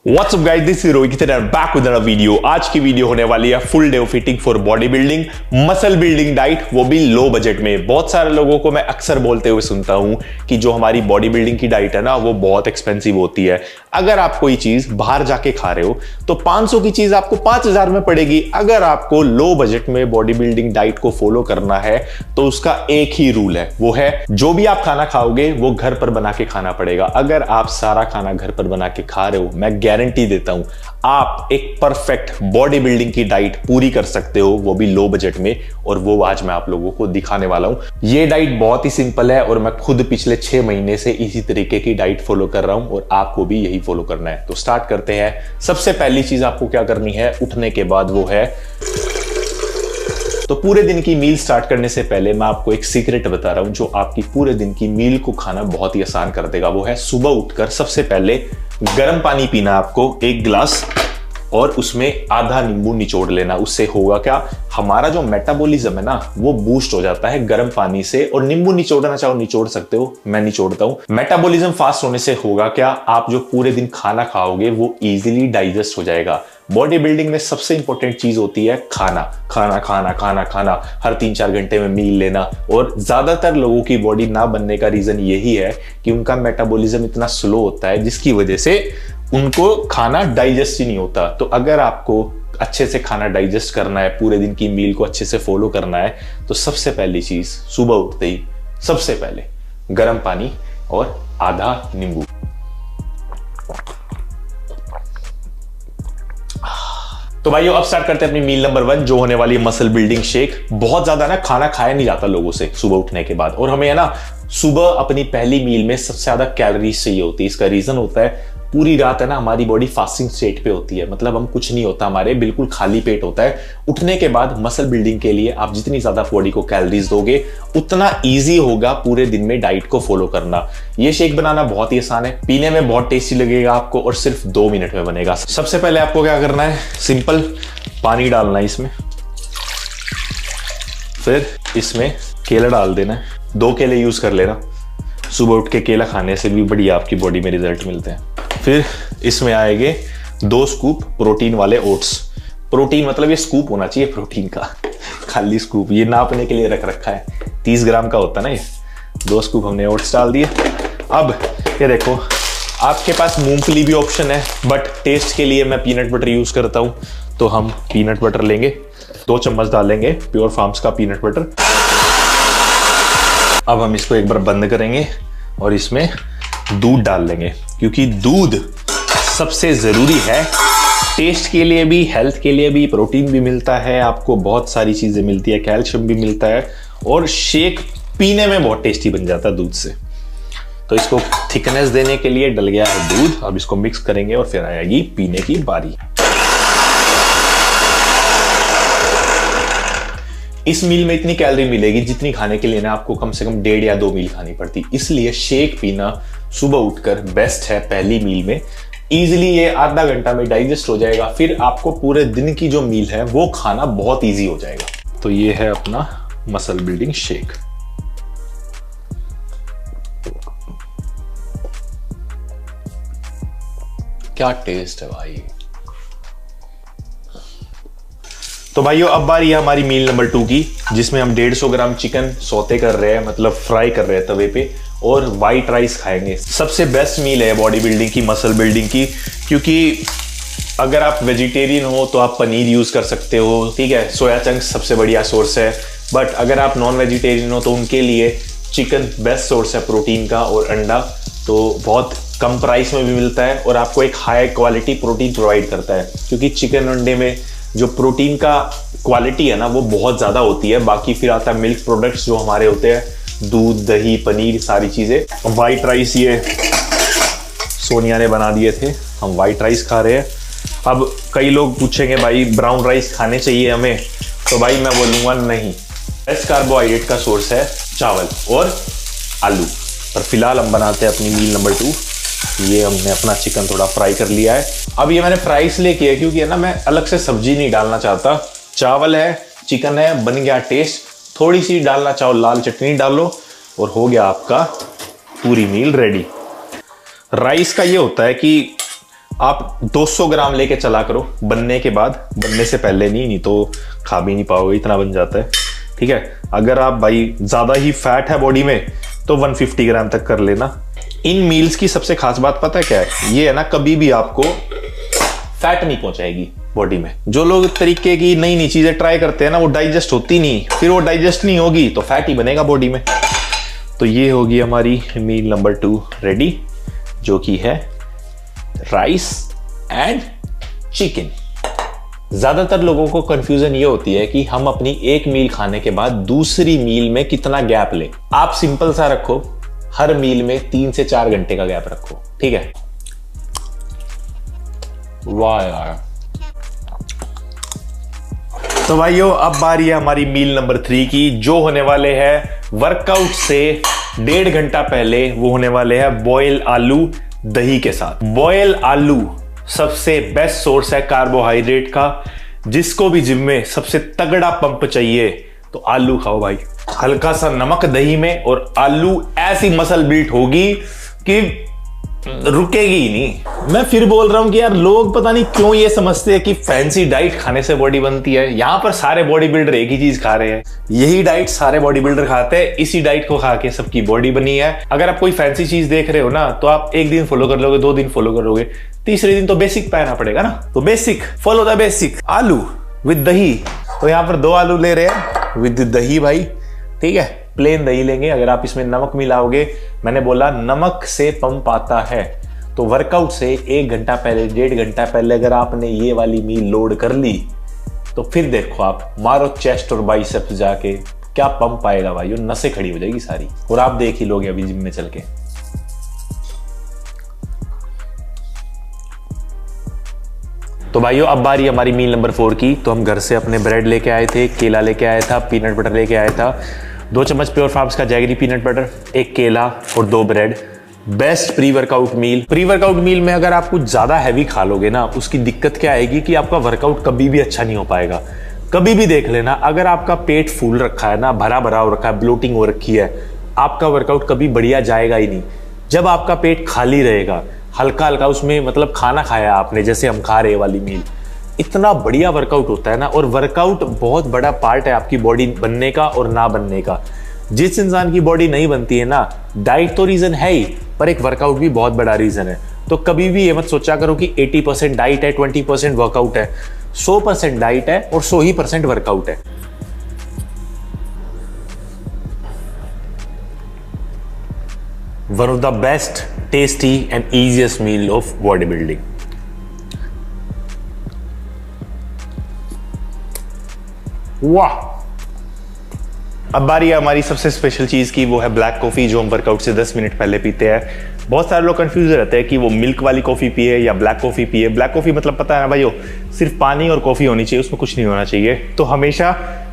WhatsApp guys, this is Rohit back with another video. आज की video होने वाली है full day fitting for body building, muscle building diet, वो भी लो बजट में। बहुत सारे लोगों को मैं अक्सर बोलते हुए सुनता हूं कि जो हमारी बॉडी बिल्डिंग की डाइट है ना, वो बहुत एक्सपेंसिव होती है। अगर आप कोई चीज बाहर जाके खा रहे हो तो 500 की चीज आपको 5000 में पड़ेगी। अगर आपको लो बजट में बॉडी बिल्डिंग डाइट को फॉलो करना है तो उसका एक ही रूल है, वो है जो भी आप खाना खाओगे वो घर पर बना के खाना पड़ेगा। अगर आप सारा खाना घर पर बना के खा रहे हो, मैं गारंटी देता हूं आप एक परफेक्ट बॉडी बिल्डिंग की डाइट पूरी कर सकते हो, वो भी लो बजट में। और वो आज मैं आप लोगों को दिखाने वाला हूं। ये डाइट बहुत ही सिंपल है और मैं खुद पिछले 6 महीने से इसी तरीके की डाइट फॉलो कर रहा हूं और आपको भी यही फॉलो करना है। तो स्टार्ट करते हैं। सबसे पहली चीज आपको क्या करनी है उठने के बाद, वो है तो पूरे दिन की मील स्टार्ट करने से पहले मैं आपको एक सीक्रेट बता रहा हूं जो आपकी पूरे दिन की मील को खाना बहुत ही आसान कर देगा। वो है सुबह उठकर सबसे पहले गर्म पानी पीना, आपको 1 गिलास, और उसमें आधा नींबू निचोड़ लेना। उससे होगा क्या, हमारा जो मेटाबॉलिज्म है ना वो बूस्ट हो जाता है गर्म पानी से। और नींबू निचोड़ना चाहो निचोड़ सकते हो, मैं निचोड़ता हूं। मेटाबॉलिज्म फास्ट होने से होगा क्या, आप जो पूरे दिन खाना खाओगे वो इजीली डाइजेस्ट हो जाएगा। बॉडी बिल्डिंग में सबसे इंपॉर्टेंट चीज होती है खाना खाना खाना खाना खाना, हर 3-4 घंटे में मील लेना। और ज्यादातर लोगों की बॉडी ना बनने का रीजन यही है कि उनका मेटाबॉलिज्म इतना स्लो होता है जिसकी वजह से उनको खाना डाइजेस्ट ही नहीं होता। तो अगर आपको अच्छे से खाना डाइजेस्ट करना है, पूरे दिन की मील को अच्छे से फॉलो करना है, तो सबसे पहली चीज सुबह उठते ही सबसे पहले गर्म पानी और आधा नींबू। तो भाइयों अब स्टार्ट करते हैं अपनी मील नंबर 1 जो होने वाली है मसल बिल्डिंग शेक। बहुत ज्यादा ना खाना खाया नहीं जाता लोगों से सुबह उठने के बाद, और हमें है ना सुबह अपनी पहली मील में सबसे ज्यादा कैलोरीज चाहिए होती है। इसका रीजन होता है पूरी रात है ना हमारी बॉडी फास्टिंग स्टेट पे होती है, मतलब हम कुछ नहीं होता, हमारे बिल्कुल खाली पेट होता है। उठने के बाद मसल बिल्डिंग के लिए आप जितनी ज्यादा बॉडी को कैलोरीज दोगे उतना इजी होगा पूरे दिन में डाइट को फॉलो करना। ये शेक बनाना बहुत ही आसान है, पीने में बहुत टेस्टी लगेगा आपको और सिर्फ 2 मिनट में बनेगा। सबसे पहले आपको क्या करना है, सिंपल पानी डालना है इसमें, फिर इसमें केला डाल देना है। 2 केले यूज कर लेना, सुबह उठ के केला खाने से भी बढ़िया आपकी बॉडी में रिजल्ट मिलते हैं। फिर इसमें आएंगे 2 स्कूप प्रोटीन वाले ओट्स। प्रोटीन मतलब ये स्कूप होना चाहिए प्रोटीन का, खाली स्कूप, ये नापने के लिए रख रखा है, 30 ग्राम का होता है ना ये। 2 स्कूप हमने ओट्स डाल दिए। अब ये देखो आपके पास मूंगफली भी ऑप्शन है, बट टेस्ट के लिए मैं पीनट बटर यूज करता हूं, तो हम पीनट बटर लेंगे, 2 चम्मच डालेंगे प्योर फार्म्स का पीनट बटर। अब हम इसको एक बार बंद करेंगे और इसमें दूध डाल लेंगे, क्योंकि दूध सबसे जरूरी है टेस्ट के लिए भी, हेल्थ के लिए भी। प्रोटीन भी मिलता है आपको, बहुत सारी चीजें मिलती है, कैल्शियम भी मिलता है, और शेक पीने में बहुत टेस्टी बन जाता है दूध से। तो इसको थिकनेस देने के लिए डल गया है दूध। अब इसको मिक्स करेंगे और फिर आएगी पीने की बारी। इस मील में इतनी कैलोरी मिलेगी जितनी खाने के लिए ना आपको कम से कम 1.5 या 2 मील खानी पड़ती। इसलिए शेक पीना सुबह उठकर बेस्ट है पहली मील में। इजीली ये आधा घंटा में डाइजेस्ट हो जाएगा, फिर आपको पूरे दिन की जो मील है वो खाना बहुत इजी हो जाएगा। तो ये है अपना मसल बिल्डिंग शेक। क्या टेस्ट है भाई। तो भाइयों अब बारी है हमारी मील नंबर 2 की, जिसमें हम 150 ग्राम चिकन सौते कर रहे हैं, मतलब फ्राई कर रहे हैं तवे पे, और वाइट राइस खाएंगे। सबसे बेस्ट मील है बॉडी बिल्डिंग की, मसल बिल्डिंग की, क्योंकि अगर आप वेजिटेरियन हो तो आप पनीर यूज कर सकते हो, ठीक है, सोया चंक्स सबसे बढ़िया सोर्स है। बट अगर आप नॉन वेजिटेरियन हो तो उनके लिए चिकन बेस्ट सोर्स है प्रोटीन का, और अंडा तो बहुत कम प्राइस में भी मिलता है और आपको एक हाई क्वालिटी प्रोटीन प्रोवाइड करता है, क्योंकि चिकन अंडे में जो प्रोटीन का क्वालिटी है ना वो बहुत ज्यादा होती है। बाकी फिर आता है मिल्क प्रोडक्ट्स जो हमारे होते हैं, दूध, दही, पनीर, सारी चीजें। वाइट राइस ये सोनिया ने बना दिए थे, हम वाइट राइस खा रहे हैं। अब कई लोग पूछेंगे भाई ब्राउन राइस खाने चाहिए हमें, तो भाई मैं बोलूंगा नहीं, बेस्ट कार्बोहाइड्रेट का सोर्स है चावल और आलू। पर फिलहाल हम बनाते हैं अपनी मील नंबर 2। ये हमने अपना चिकन थोड़ा फ्राई कर लिया है। अब ये मैंने फ्राई इसलिए किया क्योंकि है ना मैं अलग से सब्जी नहीं डालना चाहता। चावल है, चिकन है, बन गया टेस्ट। थोड़ी सी डालना चाहो लाल चटनी डाल लो और हो गया आपका पूरी मील रेडी। राइस का ये होता है कि आप 200 ग्राम लेके चला करो बनने के बाद, बनने से पहले नहीं तो खा भी नहीं पाओगे, इतना बन जाता है। ठीक है, अगर आप भाई ज्यादा ही फैट है बॉडी में तो 150 ग्राम तक कर लेना। इन मील्स की सबसे खास बात पता है क्या है, ये है ना कभी भी आपको फैट नहीं पहुंचाएगी बॉडी में। जो लोग तरीके की नई नई चीजें ट्राई करते हैं ना, वो डाइजेस्ट होती नहीं, फिर वो डाइजेस्ट नहीं होगी तो फैट ही बनेगा बॉडी में। तो ये होगी हमारी मील नंबर 2 रेडी, जो कि है राइस एंड चिकन। ज्यादातर लोगों को कंफ्यूजन ये होती है कि हम अपनी एक मील खाने के बाद दूसरी मील में कितना गैप लें। आप सिंपल सा रखो, हर मील में 3 से 4 घंटे का गैप रखो। ठीक है, वाह यार। तो भाइयों अब बारी है हमारी मील नंबर 3 की, जो होने वाले हैं वर्कआउट से 1.5 घंटा पहले। वो होने वाले हैं बॉयल आलू दही के साथ। बॉयल आलू सबसे बेस्ट सोर्स है कार्बोहाइड्रेट का। जिसको भी जिम में सबसे तगड़ा पंप चाहिए तो आलू खाओ भाई, हल्का सा नमक दही में, और आलू ऐसी मसल बिल्ड होगी कि रुकेगी ही नहीं। मैं फिर बोल रहा हूं कि यार लोग पता नहीं क्यों ये समझते हैं कि फैंसी डाइट खाने से बॉडी बनती है। यहां पर सारे बॉडी बिल्डर एक ही चीज खा रहे हैं, यही डाइट सारे बॉडी बिल्डर खाते हैं, इसी डाइट को खा के सबकी बॉडी बनी है। अगर आप कोई फैंसी चीज देख रहे हो ना, तो आप 1 दिन फॉलो कर लोगे, 2 दिन फॉलो करोगे, तीसरे दिन तो बेसिक पाना पड़ेगा ना। तो बेसिक फॉलो द बेसिक, आलू विद दही। तो यहां पर 2 आलू ले रहे हैं विद दही भाई। ठीक है, प्लेन दही लेंगे। अगर आप इसमें नमक मिलाओगे, मैंने बोला नमक से पंप आता है, तो वर्कआउट से 1 घंटा पहले 1.5 घंटा पहले अगर आपने ये वाली मील लोड कर ली, तो फिर देखो आप मारो चेस्ट और बाइसेप्स जाके, क्या पंप आएगा भाई, नसें खड़ी हो जाएगी सारी। और आप देख ही लोगे अभी जिम में चल के। तो भाइयों अब बारी हमारी मील नंबर 4 की। तो हम घर से अपने ब्रेड लेके आए थे, केला लेके आया था, पीनट बटर लेके आया था, 2 चम्मच प्योर फार्म्स का जैगरी पीनट बटर, 1 केला और 2 bread. Best pre workout meal. Pre workout meal में अगर आप कुछ ज्यादा हैवी खा लोगे ना, उसकी दिक्कत क्या आएगी कि आपका वर्कआउट कभी भी अच्छा नहीं हो पाएगा। कभी भी देख लेना, अगर आपका पेट फूल रखा है ना, भरा भरा हो रखा है, ब्लोटिंग हो रखी है, आपका वर्कआउट कभी बढ़िया जाएगा ही नहीं। जब आपका पेट खाली रहेगा, हल्का हल्का उसमें मतलब खाना खाया आपने, जैसे हम खा रहे वाली मील, इतना बढ़िया वर्कआउट होता है ना। और वर्कआउट बहुत बड़ा पार्ट है आपकी बॉडी बनने का और ना बनने का। जिस इंसान की बॉडी नहीं बनती है ना, डाइट तो रीजन है ही, पर एक वर्कआउट भी बहुत बड़ा रीजन है। तो कभी भी ये मत सोचा करो कि 80% डाइट है, 20% वर्कआउट है। 100% डाइट है और 100% वर्कआउट है। One of the best, tasty and easiest meal of bodybuilding. वाह। अब बारी है हमारी सबसे स्पेशल चीज की, वो है ब्लैक कॉफी, जो हम वर्कआउट से 10 मिनट पहले पीते हैं। बहुत सारे लोग कंफ्यूज रहते हैं कि वो मिल्क वाली कॉफी पिए या ब्लैक कॉफी पिए। ब्लैक कॉफी मतलब पता है ना भाइयों, सिर्फ पानी और कॉफी होनी चाहिए, उसमें कुछ नहीं होना चाहिए। तो हमेशा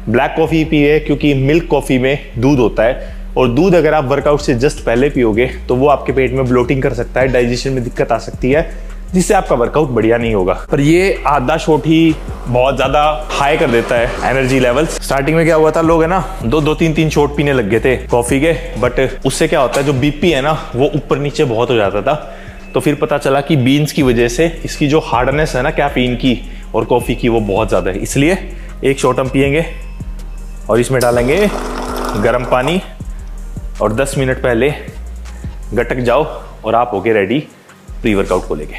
ब्लैक कॉफी पिए, क्योंकि मिल्क कॉफी में दूध होता है, और दूध अगर आप वर्कआउट से जस्ट पहले पियोगे तो वो आपके पेट में ब्लोटिंग कर सकता है, डाइजेशन में दिक्कत आ सकती है, जिससे आपका वर्कआउट बढ़िया नहीं होगा। पर ये आधा शॉट ही बहुत ज्यादा हाई कर देता है एनर्जी लेवल्स। स्टार्टिंग में क्या हुआ था, लोग है ना 2-3 शॉट पीने लग गए थे कॉफी के, बट उससे क्या होता है, जो बीपी है ना वो ऊपर नीचे बहुत हो जाता था। तो फिर पता चला कि बीन्स की वजह से इसकी जो हार्डनेस है ना कैफीन की और कॉफी की, वो बहुत ज्यादा है। इसलिए 1 शॉट हम पियेंगे और इसमें डालेंगे गर्म पानी, और 10 मिनट पहले गटक जाओ और आप होके रेडी प्री वर्कआउट को लेके।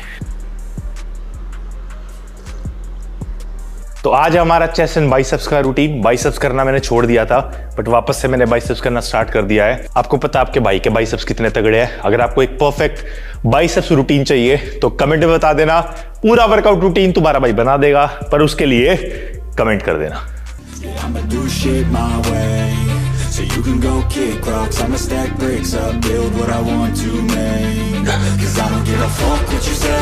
तो आज हमारा चेस्ट एंड बाइसेप्स का रूटीन। बाइसेप्स करना मैंने छोड़ दिया था, बट वापस से मैंने बाइसेप्स करना स्टार्ट कर दिया है। आपको पता है आपके भाई के बाइसेप्स कितने तगड़े हैं। अगर आपको एक परफेक्ट बाइसेप्स रूटीन चाहिए तो कमेंट में बता देना, पूरा वर्कआउट रूटीन तुम्हारा भाई बना देगा, पर उसके लिए कमेंट कर देना। So you can go kick rocks, I'ma stack bricks up, build what I want to make. Cause I don't give a fuck what you say.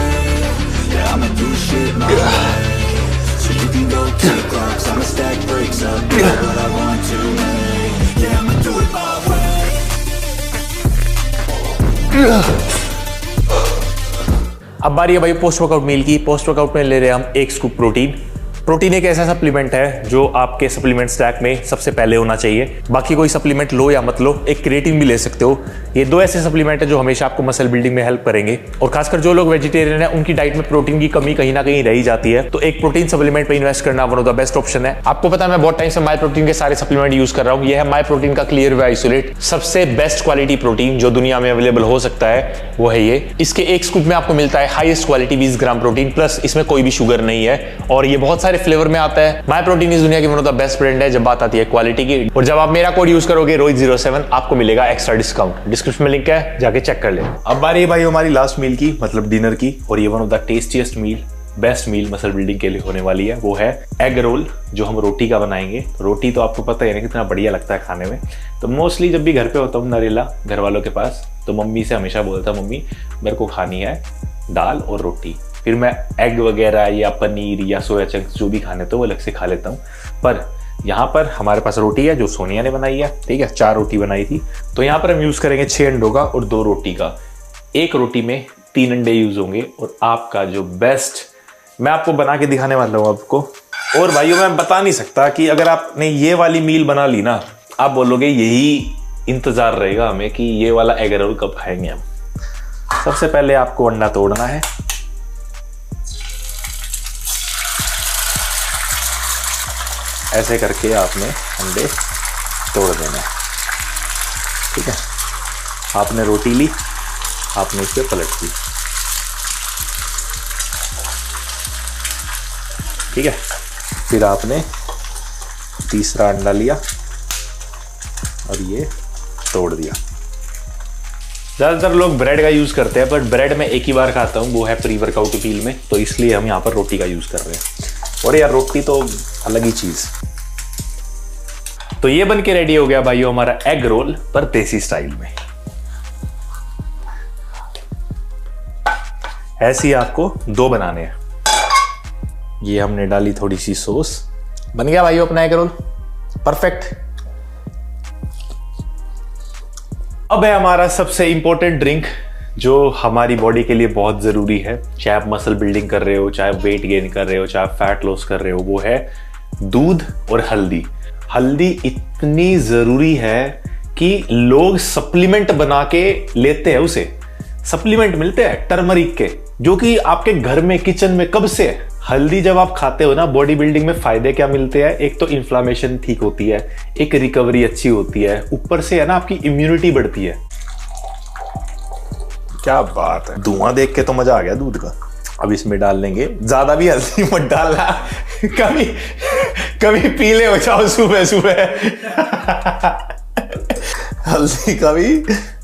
Yeah, I'ma do shit my way. So you can go kick rocks, I'ma stack bricks up, build what I want to make. Yeah, I'ma do it my way. अब बारी है भाई post workout meal की। Post workout में ले रहे हैं हम 1 स्कूप प्रोटीन, प्रोटीन एक ऐसा सप्लीमेंट है जो आपके सप्लीमेंट स्टैक में सबसे पहले होना चाहिए। बाकी कोई सप्लीमेंट लो या मत लो, एक क्रिएटिन भी ले सकते हो। ये दो ऐसे सप्लीमेंट है जो हमेशा आपको मसल बिल्डिंग में हेल्प करेंगे। और खासकर जो लोग वेजिटेरियन है उनकी डाइट में प्रोटीन की कमी कहीं ना कहीं रह जाती है, तो एक प्रोटीन सप्लीमेंट पे इन्वेस्ट करना one of the best option है। आपको पता है मैं बहुत टाइम से माई प्रोटीन के सारे सप्लीमेंट यूज कर रहा हूँ। यह है माई प्रोटीन का क्लियर वे आइसोलेट, सबसे बेस्ट क्वालिटी प्रोटीन जो दुनिया में अवेलेबल हो सकता है वो है ये। इसके एक स्कूप में आपको मिलता है highest quality 20 gram protein, plus इसमें कोई भी शुगर नहीं है और ये बहुत सारे फ्लेवर में आता है। माई प्रोटीन इस दुनिया की one of the best brand है जब बात आती है क्वालिटी की। और जब आप मेरा कोड यूज करोगे रोहित07 आपको मिलेगा एक्स्ट्रा डिस्काउंट। डिस्क्रिप्शन में लिंक है, जाके चेक कर ले। अब बारी भाई हमारी लास्ट मील की, मतलब डिनर की, और ये one of the tastiest meal, best meal muscle building के लिए होने वाली है। वो है एग रोल जो हम रोटी का बनाएंगे। रोटी तो आपको पता है ना कितना बढ़िया लगता है खाने में। तो मोस्टली जब भी घर पे होता हूँ नरेला घर वालों के पास, तो मम्मी से हमेशा बोलता मम्मी मेरे को खानी है दाल और रोटी। फिर मैं एग वगैरह या पनीर या सोया चंक्स जो भी खाने तो वो अलग से खा लेता हूँ। पर यहाँ पर हमारे पास रोटी है जो सोनिया ने बनाई है, ठीक है, 4 रोटी बनाई थी। तो यहाँ पर हम यूज करेंगे 6 अंडों का और 2 रोटी का। एक रोटी में 3 अंडे यूज होंगे और आपका जो बेस्ट मैं आपको बना के दिखाने वाला हूँ आपको। और भाइयों मैं बता नहीं सकता कि अगर आपने ये वाली मील बना ली ना, आप बोलोगे यही इंतजार रहेगा हमें कि ये वाला एग रोल कब खाएंगे हम। सबसे पहले आपको अंडा तोड़ना है, ऐसे करके आपने अंडे तोड़ देना है, ठीक है। आपने रोटी ली, आपने इसे पलट दी, ठीक है। फिर आपने तीसरा अंडा लिया और ये तोड़ दिया। ज़्यादातर लोग ब्रेड का यूज़ करते हैं, बट ब्रेड में एक ही बार खाता हूँ, वो है प्री वर्कआउट मील में, तो इसलिए हम यहाँ पर रोटी का यूज़ कर रहे हैं। और यार रोटी तो अलग ही चीज़। तो ये बन के रेडी हो गया भाइयों हमारा एग रोल, पर देसी स्टाइल में। ऐसे ही आपको 2 बनाने हैं। ये हमने डाली थोड़ी सी सॉस, बन गया भाइयों अपना एग रोल परफेक्ट। अब है हमारा सबसे इंपॉर्टेंट ड्रिंक जो हमारी बॉडी के लिए बहुत जरूरी है, चाहे आप मसल बिल्डिंग कर रहे हो, चाहे वेट गेन कर रहे हो, चाहे फैट लॉस कर रहे हो, वो है दूध और हल्दी। हल्दी इतनी जरूरी है कि लोग सप्लीमेंट बना के लेते हैं उसे। सप्लीमेंट मिलते हैं टर्मरिक के, जो कि आपके घर में किचन में कब से है। हल्दी जब आप खाते हो ना, बॉडी बिल्डिंग में फायदे क्या मिलते हैं? एक तो इन्फ्लामेशन ठीक होती है, एक रिकवरी अच्छी होती है, ऊपर से है ना आपकी इम्यूनिटी बढ़ती है। क्या बात है, धुआं देख के तो मजा आ गया दूध का। अब इसमें डाल लेंगे, ज्यादा भी हल्दी मत डालना, कभी कभी पीले हो जाओ सुबह सुबह। हल्दी का भी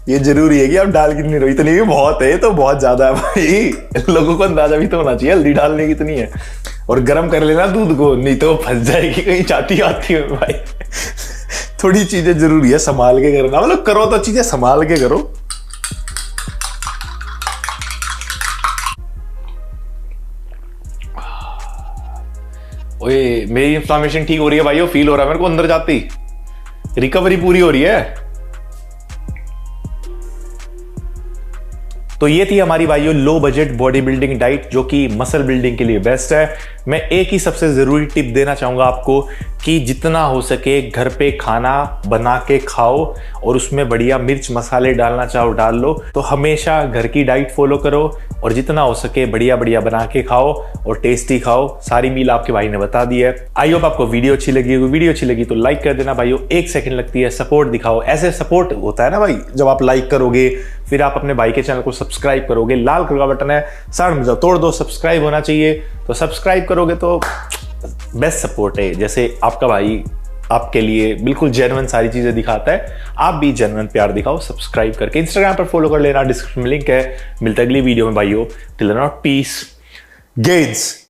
ये जरूरी है कि आप डाल कितनी रहो, इतनी भी बहुत है, तो बहुत ज्यादा है भाई। लोगों को अंदाजा भी तो होना चाहिए हल्दी डालने की कितनी है। और गर्म कर लेना दूध को, नहीं तो फंस जाएगी कहीं चाटी आती है भाई। थोड़ी चीजें जरूरी है संभाल के करना, मतलब करो तो चीजें संभाल के करो। ओए मेरी इन्फ्लामेशन ठीक हो रही है भाइयों, फील हो रहा है मेरे को अंदर जाती, रिकवरी पूरी हो रही है। तो ये थी हमारी भाइयों low budget body building diet, जो कि मसल बिल्डिंग के लिए बेस्ट है। मैं एक ही सबसे जरूरी टिप देना चाहूंगा आपको कि जितना हो सके घर पे खाना बना के खाओ, और उसमें बढ़िया मिर्च मसाले डालना चाहो डाल लो। तो हमेशा घर की डाइट फॉलो करो और जितना हो सके बढ़िया बढ़िया बना के खाओ और टेस्टी खाओ। सारी मील आपके भाई ने बता दी है। आई होप आपको वीडियो अच्छी लगी होगी। वीडियो अच्छी लगी तो लाइक कर देना भाइयों, 1 सेकंड लगती है, सपोर्ट दिखाओ। ऐसे सपोर्ट होता है ना भाई, जब आप लाइक करोगे फिर आप अपने भाई के चैनल को सब्सक्राइब करोगे, लाल कलर का बटन है साइड में जाओ तोड़ दो, सब्सक्राइब होना चाहिए। तो सब्सक्राइब करोगे तो बेस्ट सपोर्ट है। जैसे आपका भाई आपके लिए बिल्कुल जेन्युइन सारी चीजें दिखाता है, आप भी जेन्युइन प्यार दिखाओ सब्सक्राइब करके। इंस्टाग्राम पर फॉलो कर लेना, डिस्क्रिप्शन में लिंक है। मिलता है अगली वीडियो में भाइयों। Till then peace gains.